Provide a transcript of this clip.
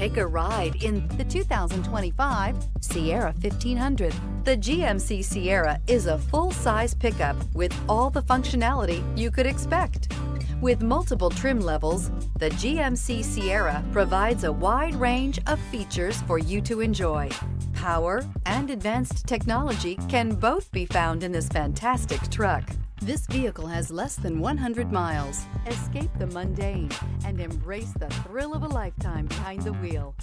Take a ride in the 2025 Sierra 1500. The GMC Sierra is a full-size pickup with all the functionality you could expect. With multiple trim levels, the GMC Sierra provides a wide range of features for you to enjoy. Power and advanced technology can both be found in this fantastic truck. This vehicle has less than 100 miles. Escape the mundane and embrace the thrill of a lifetime behind the wheel.